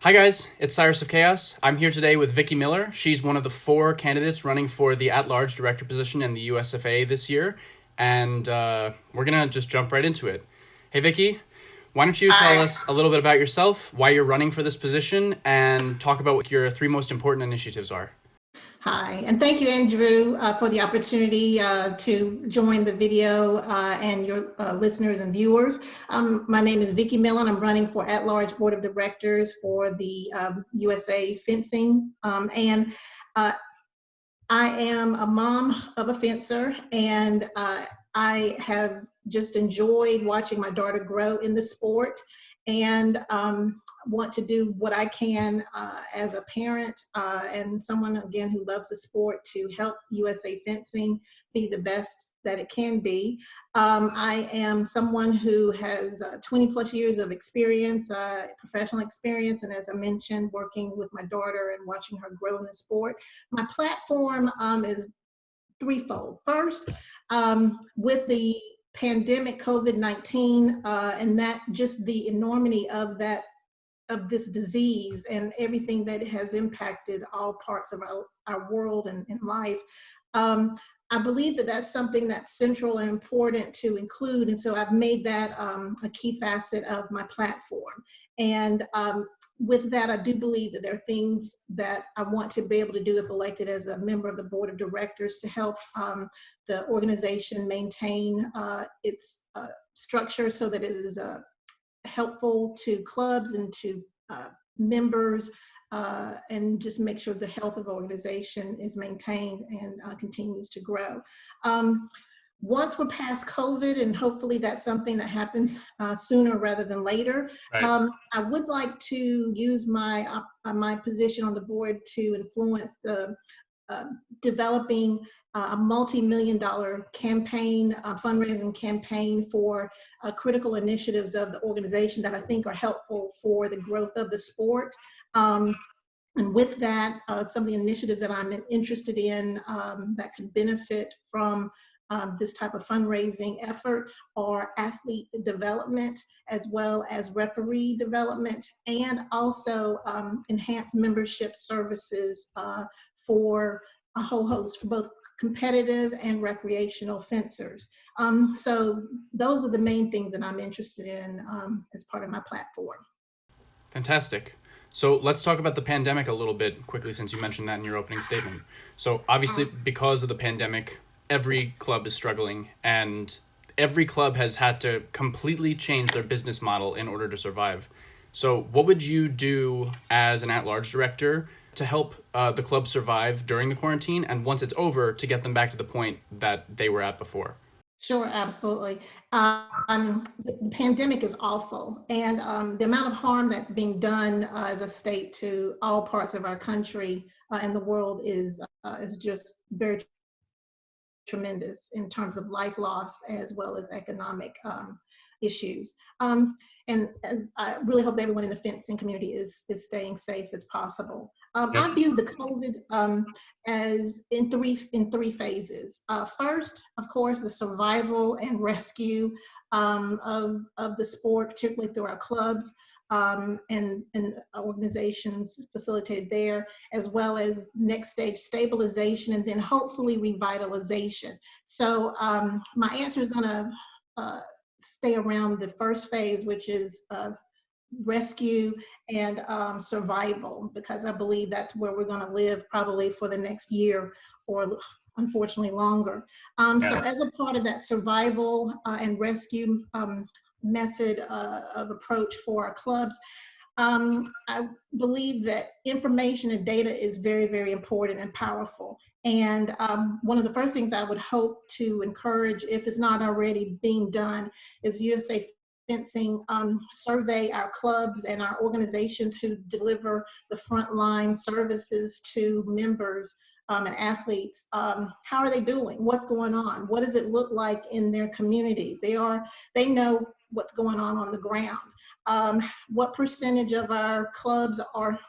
Hi guys, it's Cyrus of Chaos. I'm here today with Vickie Miller. She's one of the 4 candidates running for the at-large director position in the USFA this year, and we're gonna just jump right into it. Hey Vickie, why don't you tell Hi. us a little bit about yourself, why you're running for this position, and talk about what your 3 most important initiatives are. Hi, and thank you, Andrew, for the opportunity to join the video and your listeners and viewers. My name is Vickie Millen. I'm running for at-large board of directors for the USA fencing, and uh, I am a mom of a fencer, and I have just enjoyed watching my daughter grow in the sport, and want to do what I can as a parent and someone, again, who loves the sport to help USA Fencing be the best that it can be. I am someone who has 20 plus years of experience, professional experience, and as I mentioned, working with my daughter and watching her grow in the sport. My platform is threefold. First, with the pandemic COVID-19 and that just the enormity of this disease and everything that has impacted all parts of our world and life. I believe that that's something that's central and important to include. And so I've made that a key facet of my platform. And with that, I do believe that there are things that I want to be able to do if elected as a member of the board of directors to help the organization maintain its structure so that it is helpful to clubs and to members, and just make sure the health of the organization is maintained and continues to grow. Once we're past COVID, and hopefully that's something that happens sooner rather than later, Right. I would like to use my position on the board to influence the uh, developing a multi-million dollar campaign, a fundraising campaign for critical initiatives of the organization that I think are helpful for the growth of the sport. And with that, some of the initiatives that I'm interested in that could benefit from this type of fundraising effort are athlete development, as well as referee development, and also enhanced membership services for a whole host, for both competitive and recreational fencers. So those are the main things that I'm interested in as part of my platform. Fantastic. So let's talk about the pandemic a little bit quickly since you mentioned that in your opening statement. So obviously, because of the pandemic, every club is struggling, and every club has had to completely change their business model in order to survive. So what would you do as an at-large director to help the club survive during the quarantine, and once it's over, to get them back to the point that they were at before? Sure, absolutely. The pandemic is awful, and the amount of harm that's being done as a state to all parts of our country and the world is just very tremendous in terms of life loss as well as economic issues. And as I really hope everyone in the fencing community is staying safe as possible. Yep. I view the COVID as in three phases. First, of course, the survival and rescue of the sport, particularly through our clubs and organizations facilitated there, as well as next stage stabilization and then hopefully revitalization. So my answer is going to stay around the first phase, which is rescue and survival, because I believe that's where we're going to live probably for the next year or unfortunately longer. So Yeah. as a part of that survival and rescue method of approach for our clubs, I believe that information and data is very, very important and powerful. And one of the first things I would hope to encourage, if it's not already being done, is USA Fencing survey our clubs and our organizations who deliver the frontline services to members and athletes. How are they doing? What's going on? What does it look like in their communities? They know what's going on the ground. What percentage of our clubs are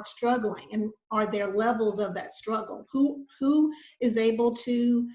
struggling, and are there levels of that struggle? Who is able to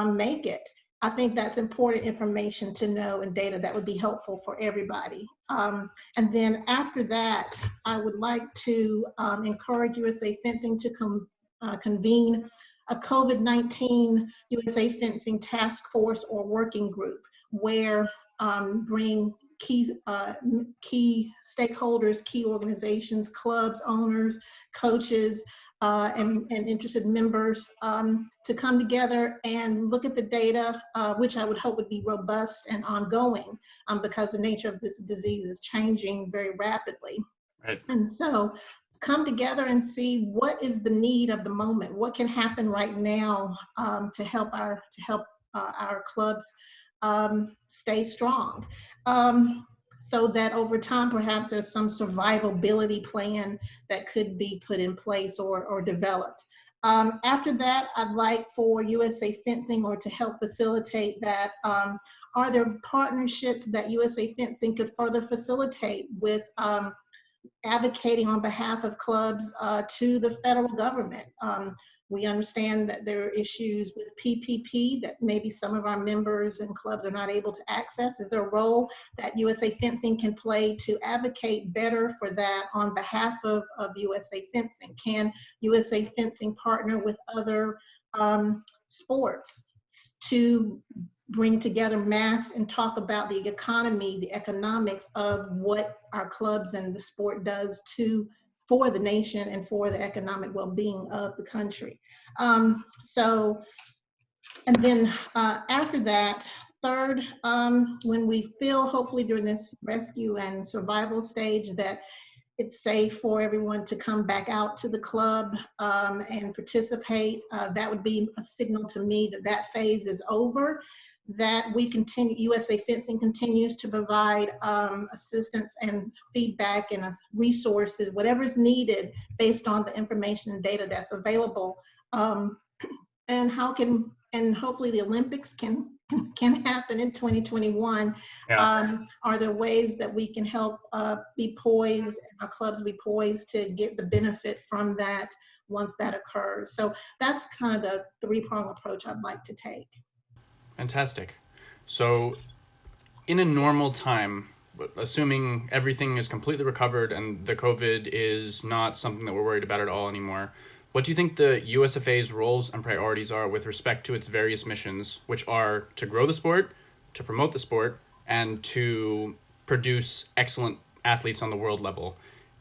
make it? I think that's important information to know and data that would be helpful for everybody. And then after that, I would like to encourage USA Fencing to convene a COVID-19 USA Fencing task force or working group where bring key stakeholders, key organizations, clubs, owners, coaches, and interested members to come together and look at the data, which I would hope would be robust and ongoing because the nature of this disease is changing very rapidly. Right. And so come together and see what is the need of the moment, what can happen right now to help our clubs stay strong. So that over time, perhaps there's some survivability plan that could be put in place or developed. After that, I'd like for USA Fencing or to help facilitate that. Are there partnerships that USA Fencing could further facilitate with advocating on behalf of clubs to the federal government? We understand that there are issues with PPP that maybe some of our members and clubs are not able to access. Is there a role that USA Fencing can play to advocate better for that on behalf of USA Fencing? Can USA Fencing partner with other sports to bring together mass and talk about the economy, the economics of what our clubs and the sport does for the nation and for the economic well-being of the country. And then after that, third, when we feel hopefully during this rescue and survival stage that it's safe for everyone to come back out to the club and participate, that would be a signal to me that that phase is over, that we continue, USA Fencing continues to provide assistance and feedback and resources, whatever is needed based on the information and data that's available. And hopefully the Olympics can happen in 2021. Yeah. Are there ways that we can help be poised, our clubs be poised to get the benefit from that once that occurs? So that's kind of the three-pronged approach I'd like to take. Fantastic. So in a normal time, assuming everything is completely recovered and the COVID is not something that we're worried about at all anymore, what do you think the USFA's roles and priorities are with respect to its various missions, which are to grow the sport, to promote the sport, and to produce excellent athletes on the world level?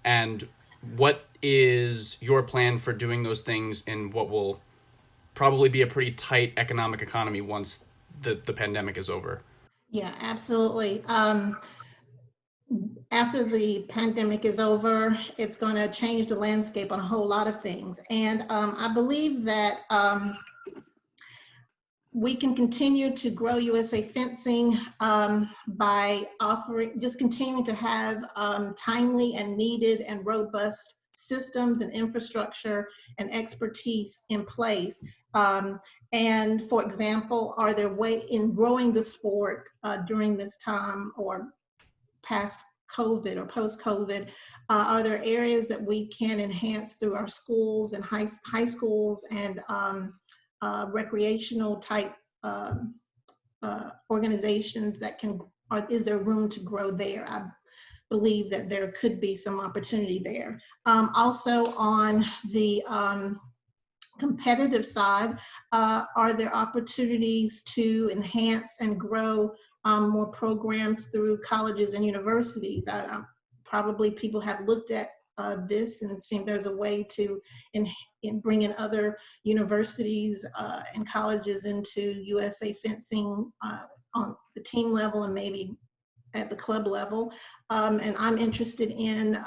And what is your plan for doing those things in what will probably be a pretty tight economic economy once the pandemic is over? Yeah, absolutely. After the pandemic is over, it's going to change the landscape on a whole lot of things. And I believe that we can continue to grow USA Fencing by just continuing to have timely and needed and robust systems and infrastructure and expertise in place. And for example, are there ways in growing the sport during this time or past COVID or post-COVID? Are there areas that we can enhance through our schools and high schools and recreational type organizations that can, is there room to grow there? I believe that there could be some opportunity there. Also on the competitive side, are there opportunities to enhance and grow more programs through colleges and universities? Probably people have looked at this and seen there's a way to bring in other universities and colleges into USA Fencing on the team level and maybe at the club level. And I'm interested in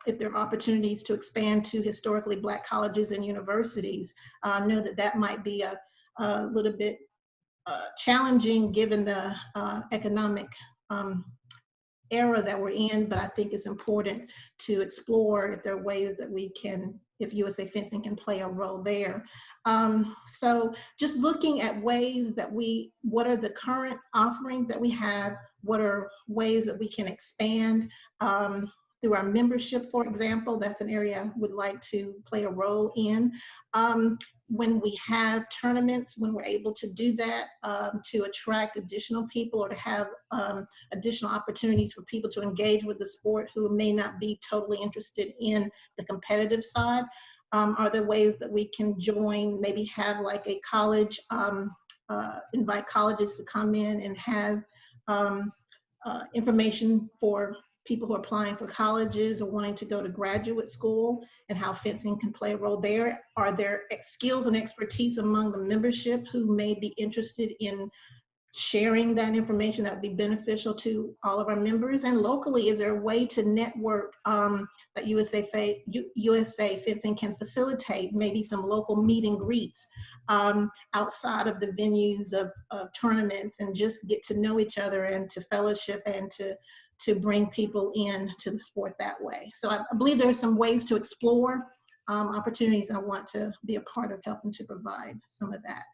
if there are opportunities to expand to historically Black colleges and universities. I know that that might be a little bit challenging given the economic era that we're in, but I think it's important to explore if there are ways that we can, if USA Fencing can play a role there. So just looking at ways that what are the current offerings that we have, what are ways that we can expand through our membership, for example. That's an area I would like to play a role in. when we have tournaments, when we're able to do that, to attract additional people or to have additional opportunities for people to engage with the sport who may not be totally interested in the competitive side. Are there ways that we can join, maybe have like a college, invite colleges to come in and have information for people who are applying for colleges or wanting to go to graduate school, and how fencing can play a role there? Are there skills and expertise among the membership who may be interested in sharing that information that would be beneficial to all of our members? And locally, is there a way to network that USA Fencing can facilitate, maybe some local meet and greets outside of the venues of tournaments, and just get to know each other and to fellowship and to bring people in to the sport that way? So I believe there are some ways to explore opportunities, and I want to be a part of helping to provide some of that.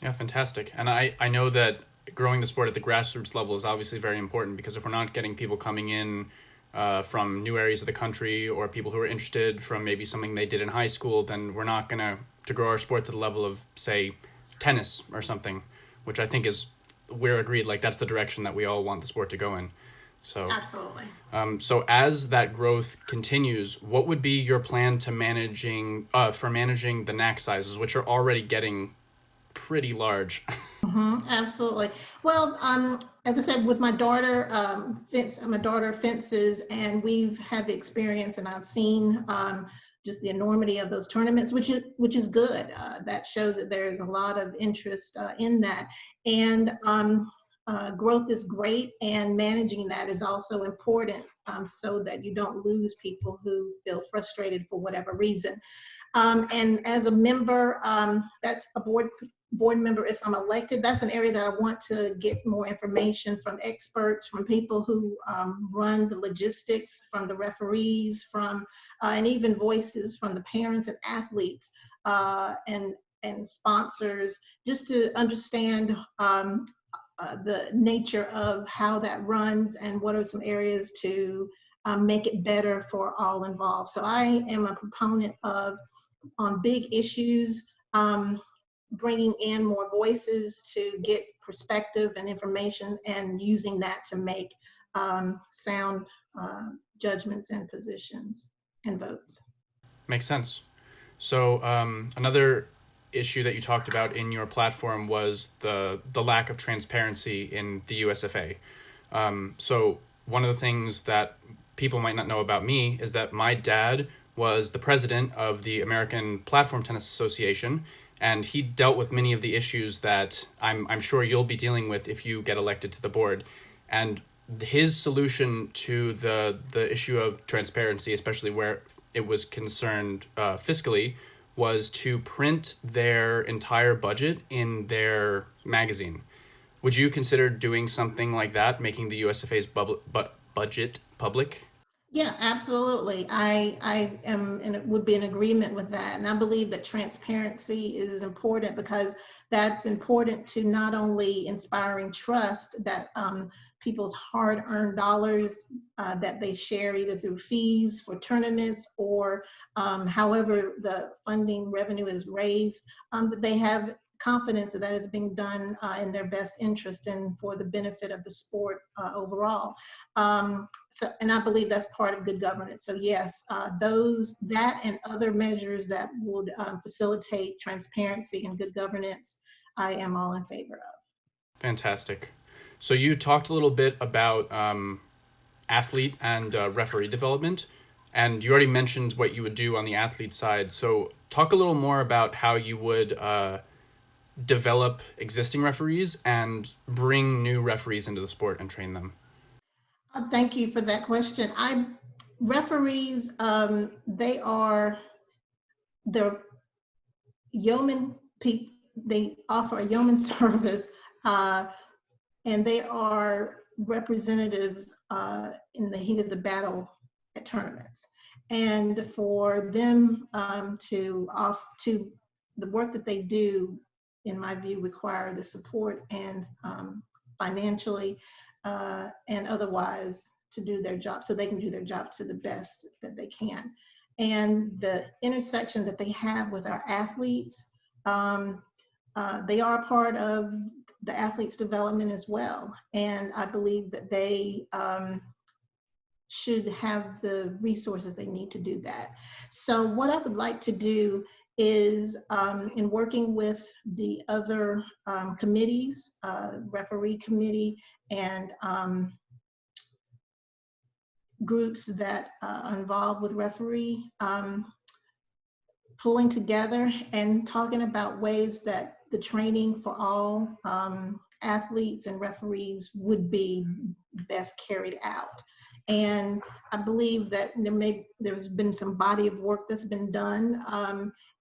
Yeah, fantastic. And I know that growing the sport at the grassroots level is obviously very important, because if we're not getting people coming in from new areas of the country, or people who are interested from maybe something they did in high school, then we're not going to grow our sport to the level of, say, tennis or something, which I think is, we're agreed, like that's the direction that we all want the sport to go in. So absolutely. So as that growth continues, what would be your plan to managing the NAC sizes, which are already getting pretty large? Absolutely. Well, as I said, with my daughter, my daughter fences, and we've had the experience, and I've seen just the enormity of those tournaments, which is good. That shows that there is a lot of interest in that, and growth is great, and managing that is also important, so that you don't lose people who feel frustrated for whatever reason. And as a member, that's a board member, if I'm elected, that's an area that I want to get more information from experts, from people who run the logistics, from the referees, and even voices from the parents and athletes, and sponsors, just to understand the nature of how that runs and what are some areas to make it better for all involved. So I am a proponent of, on big issues, bringing in more voices to get perspective and information, and using that to make sound judgments and positions and votes. Makes sense. So another issue that you talked about in your platform was the lack of transparency in the USFA. So one of the things that people might not know about me is that my dad was the president of the American Platform Tennis Association, and he dealt with many of the issues that I'm sure you'll be dealing with if you get elected to the board. And his solution to the issue of transparency, especially where it was concerned fiscally, was to print their entire budget in their magazine. Would you consider doing something like that, making the USFA's budget public? Yeah, absolutely. I am, and it would be in agreement with that. And I believe that transparency is important, because that's important to not only inspiring trust that people's hard-earned dollars that they share either through fees for tournaments, or however the funding revenue is raised, that they have confidence that that is being done in their best interest and for the benefit of the sport overall. And I believe that's part of good governance. So yes, that and other measures that would facilitate transparency and good governance, I am all in favor of. Fantastic. So you talked a little bit about athlete and referee development, and you already mentioned what you would do on the athlete side. So talk a little more about how you would develop existing referees and bring new referees into the sport and train them. Thank you for that question. Referees, they're yeoman people. They offer a yeoman service, and they are representatives in the heat of the battle at tournaments. And for them to the work that they do, in my view, require the support and financially and otherwise to do their job, so they can do their job to the best that they can. And the intersection that they have with our athletes, they are a part of the athlete's development as well. And I believe that they should have the resources they need to do that. So what I would like to do is, in working with the other committees, referee committee, and groups that are involved with referee, pulling together and talking about ways that the training for all athletes and referees would be best carried out. And I believe that there's been some body of work that's been done,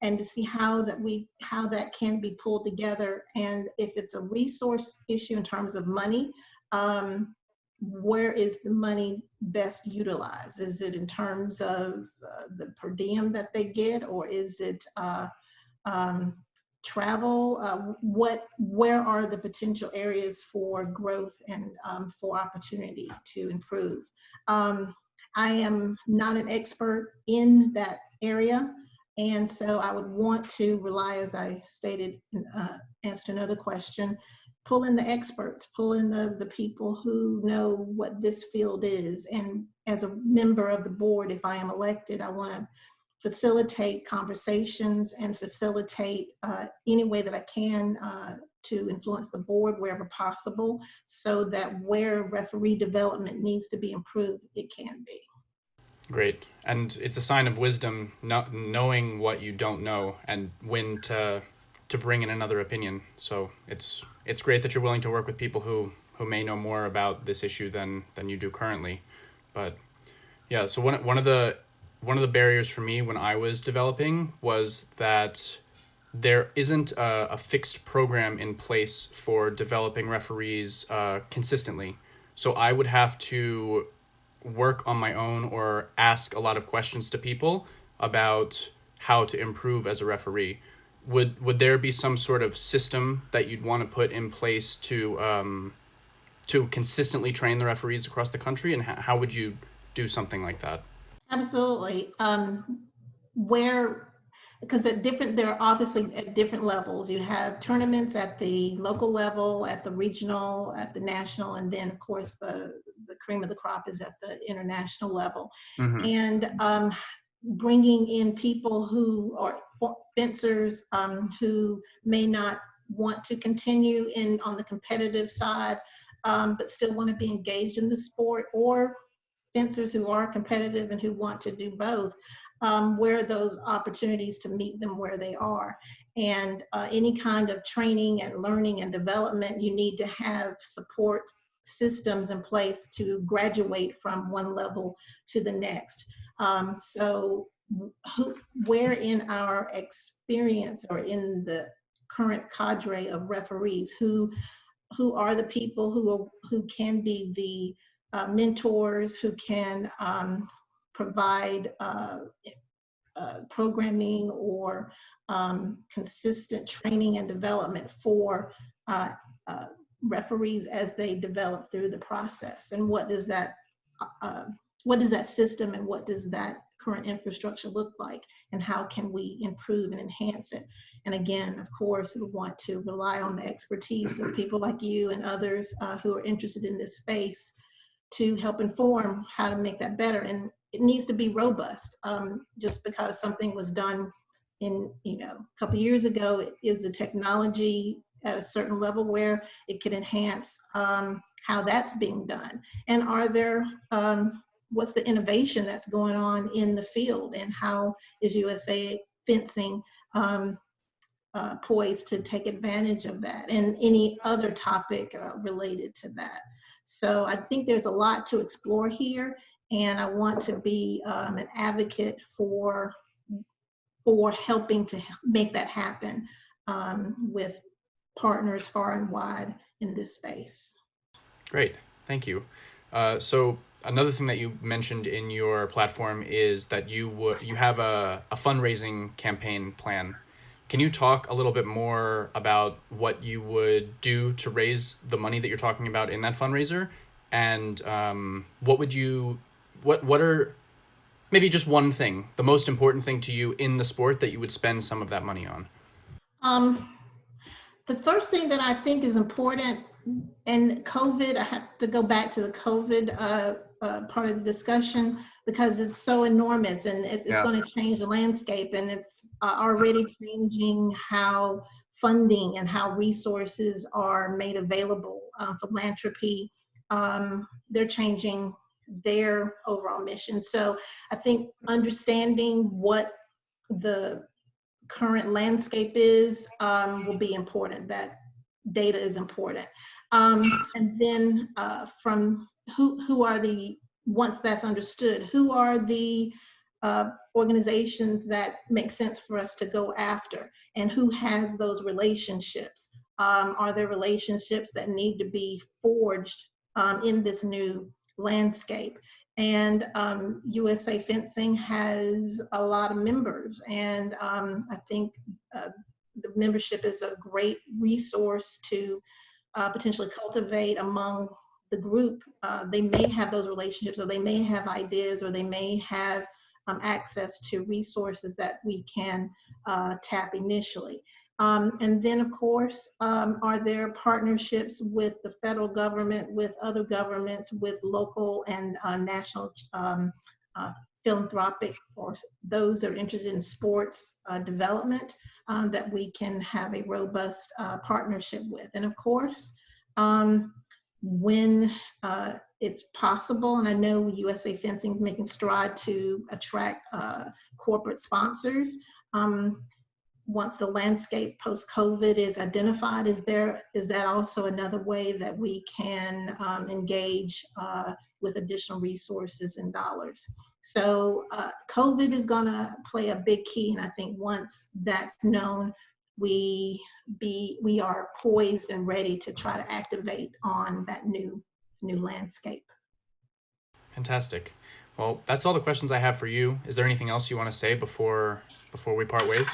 and to see how that can be pulled together. And if it's a resource issue in terms of money, where is the money best utilized? Is it in terms of the per diem that they get, or is it travel? Where are the potential areas for growth and for opportunity to improve? I am not an expert in that area, and so I would want to rely, as I stated in answer to another question, pull in the experts, pull in the people who know what this field is. And as a member of the board, if I am elected, I want to facilitate conversations and facilitate any way that I can to influence the board wherever possible, so that where referee development needs to be improved, it can be. Great. And it's a sign of wisdom, not knowing what you don't know and when to bring in another opinion. So it's great that you're willing to work with people who may know more about this issue than you do currently. But yeah, so one of the barriers for me when I was developing was that there isn't a fixed program in place for developing referees consistently. So I would have to work on my own or ask a lot of questions to people about how to improve as a referee. Would there be some sort of system that you'd want to put in place to consistently train the referees across the country, and how would you do something like that? Absolutely. Because they're obviously at different levels. You have tournaments at the local level, at the regional, at the national, and then of course the cream of the crop is at the international level. Mm-hmm. And bringing in people who are fencers who may not want to continue on the competitive side, but still want to be engaged in the sport, or fencers who are competitive and who want to do both, where are those opportunities to meet them where they are. And any kind of training and learning and development, you need to have support systems in place to graduate from one level to the next. So where in our experience or in the current cadre of referees, who are the people who can be the mentors, who can provide programming or consistent training and development for referees as they develop through the process? And what does that system and what does that current infrastructure look like, and how can we improve and enhance it? And again, of course, we want to rely on the expertise of people like you and others who are interested in this space to help inform how to make that better. And it needs to be robust. Just because something was done in a couple years ago, is the technology at a certain level where it could enhance how that's being done? And are there what's the innovation that's going on in the field, and how is USA fencing poised to take advantage of that, and any other topic related to that? So I think there's a lot to explore here, and I want to be an advocate for helping to make that happen with partners far and wide in this space. Great, thank you. So another thing that you mentioned in your platform is that you have a fundraising campaign plan. Can you talk a little bit more about what you would do to raise the money that you're talking about in that fundraiser, and what are maybe just one thing, the most important thing to you in the sport that you would spend some of that money on? The first thing that I think is important, and COVID, I have to go back to the COVID part of the discussion because it's so enormous and it's going to change the landscape, and it's already changing how funding and how resources are made available. Philanthropy, they're changing their overall mission. So I think understanding what the current landscape is will be important. That data is important. And then from who are the, once that's understood, who are the organizations that make sense for us to go after, and who has those relationships? Are there relationships that need to be forged in this new landscape? And USA Fencing has a lot of members, and I think the membership is a great resource to potentially cultivate among the group. They may have those relationships, or they may have ideas, or they may have access to resources that we can tap initially. And then, of course, are there partnerships with the federal government, with other governments, with local and national philanthropic, or those that are interested in sports development, that we can have a robust partnership with. And of course, when it's possible, and I know USA Fencing is making stride to attract corporate sponsors. Once the landscape post-COVID is identified, is that also another way that we can engage with additional resources and dollars? So COVID is going to play a big key, and I think once that's known, we are poised and ready to try to activate on that new landscape. Fantastic. Well, that's all the questions I have for you. Is there anything else you want to say before we part ways?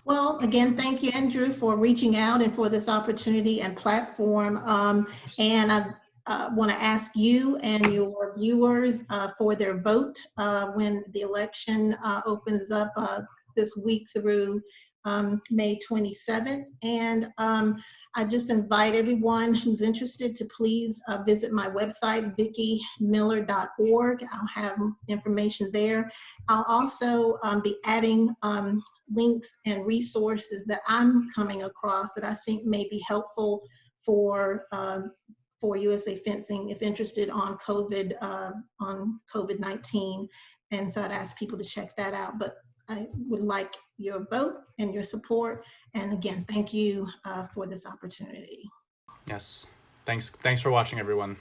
Well, again, thank you, Andrew, for reaching out and for this opportunity and platform. And I want to ask you and your viewers for their vote when the election opens up this week through May 27th. And I just invite everyone who's interested to please visit my website, vickiemiller.org. I'll have information there. I'll also be adding links and resources that I'm coming across that I think may be helpful for USA Fencing if interested on COVID-19. And so I'd ask people to check that out. But I would like your vote and your support. And again, thank you for this opportunity. Yes. Thanks for watching, everyone.